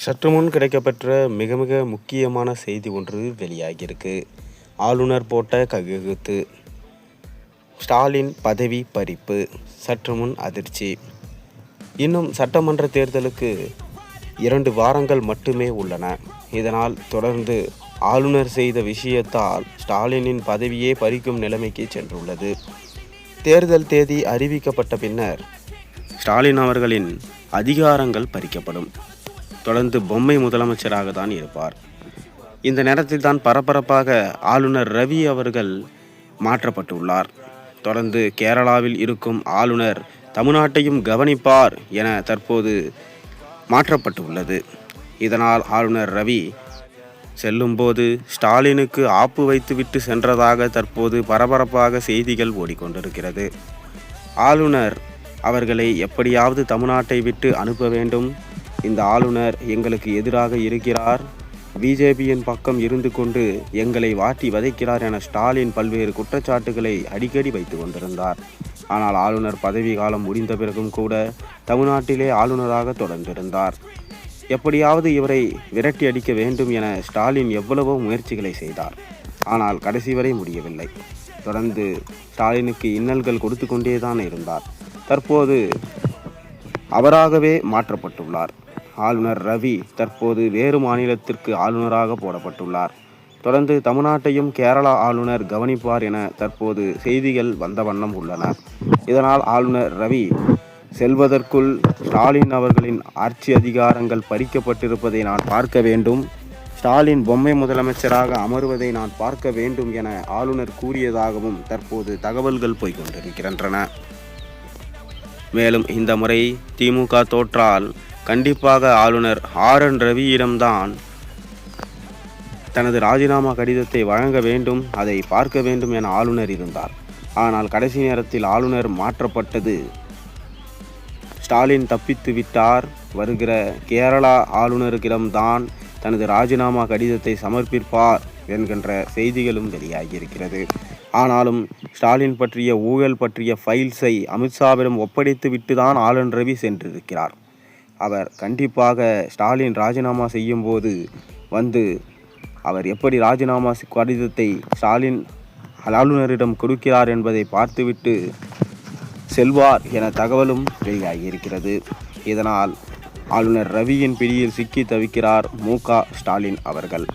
சற்று முன் கிடைக்கப்பெற்ற மிக மிக முக்கியமான செய்தி ஒன்று வெளியாகியிருக்கு. ஆளுநர் போட்ட கையெழுத்து. ஸ்டாலின் பதவி பறிப்பு. சற்று முன் அதிர்ச்சி. இன்னும் சட்டமன்ற தேர்தலுக்கு 2 வாரங்கள் மட்டுமே உள்ளன. இதனால் தொடர்ந்து ஆளுநர் செய்த விஷயத்தால் ஸ்டாலினின் பதவியே பறிக்கும் நிலைமைக்கு சென்றுள்ளது. தேர்தல் தேதி அறிவிக்கப்பட்ட பின்னர் ஸ்டாலின் அவர்களின் அதிகாரங்கள் பறிக்கப்படும். தொடர்ந்து பொம்மை முதலமைச்சராக தான் இருப்பார். இந்த நேரத்தில் தான் பரபரப்பாக ஆளுநர் ரவி அவர்கள் மாற்றப்பட்டுள்ளார். தொடர்ந்து கேரளாவில் இருக்கும் ஆளுநர் தமிழ்நாட்டையும் கவனிப்பார் என தற்போது மாற்றப்பட்டுள்ளது. இதனால் ஆளுநர் ரவி செல்லும்போது ஸ்டாலினுக்கு ஆப்பு வைத்துவிட்டு சென்றதாக தற்போது பரபரப்பாக செய்திகள் ஓடிக்கொண்டிருக்கிறது. ஆளுநர் அவர்களை எப்படியாவது தமிழ்நாட்டை விட்டு அனுப்ப வேண்டும். இந்த ஆளுநர் எங்களுக்கு எதிராக இருக்கிறார், பிஜேபியின் பக்கம் இருந்து கொண்டு எங்களை வாட்டி வதைக்கிறார் என ஸ்டாலின் பல்வேறு குற்றச்சாட்டுகளை அடிக்கடி வைத்து கொண்டிருந்தார். ஆனால் ஆளுநர் பதவி காலம் முடிந்த பிறகும் கூட தமிழ்நாட்டிலே ஆளுநராக தொடர்ந்திருந்தார். எப்படியாவது இவரை விரட்டி அடிக்க வேண்டும் என ஸ்டாலின் எவ்வளவோ முயற்சிகளை செய்தார். ஆனால் கடைசி வரை முடியவில்லை. தொடர்ந்து ஸ்டாலினுக்கு இன்னல்கள் கொடுத்து கொண்டேதான் இருந்தார். தற்போது அவராகவே மாற்றப்பட்டுள்ளார். ஆளுநர் ரவி தற்போது வேறு மாநிலத்திற்கு ஆளுநராக போடப்பட்டுள்ளார். தொடர்ந்து தமிழ்நாட்டையும் கேரளா ஆளுநர் கவனிப்பார் என தற்போது செய்திகள் வந்த வண்ணம் உள்ளன. இதனால் ஆளுநர் ரவி செல்வதற்குள் ஸ்டாலின் அவர்களின் ஆட்சி அதிகாரங்கள் பறிக்கப்பட்டிருப்பதை நான் பார்க்க வேண்டும், ஸ்டாலின் பொம்மை முதலமைச்சராக அமர்வதை நான் பார்க்க வேண்டும் என ஆளுநர் கூறியதாகவும் தற்போது தகவல்கள் போய்கொண்டிருக்கின்றன. மேலும் இந்த முறை திமுக தோற்றால் கண்டிப்பாக ஆளுநர் RN ரவியிடம்தான் தனது ராஜினாமா கடிதத்தை வழங்க வேண்டும், அதை பார்க்க வேண்டும் என ஆளுநர் இருந்தார். ஆனால் கடைசி நேரத்தில் ஆளுநர் மாற்றப்பட்டது. ஸ்டாலின் தப்பித்து விட்டார். வருகிற கேரளா ஆளுநருக்கிடம்தான் தனது ராஜினாமா கடிதத்தை சமர்ப்பிப்பார் என்கின்ற செய்திகளும் வெளியாகியிருக்கிறது. ஆனாலும் ஸ்டாலின் பற்றிய ஊழல் பற்றிய ஃபைல்ஸை அமித்ஷாவிடம் ஒப்படைத்து விட்டு தான் RN ரவி சென்றிருக்கிறார். அவர் கண்டிப்பாக ஸ்டாலின் ராஜினாமா செய்யும் போது வந்து அவர் எப்படி ராஜினாமா கடிதத்தை ஸ்டாலின் ஆளுநரிடம் கொடுக்கிறார் என்பதை பார்த்துவிட்டு செல்வார் என தகவலும் வெளியாகியிருக்கிறது. இதனால் ஆளுநர் ரவியின் பிடியில் சிக்கி தவிக்கிறார் MK ஸ்டாலின் அவர்கள்.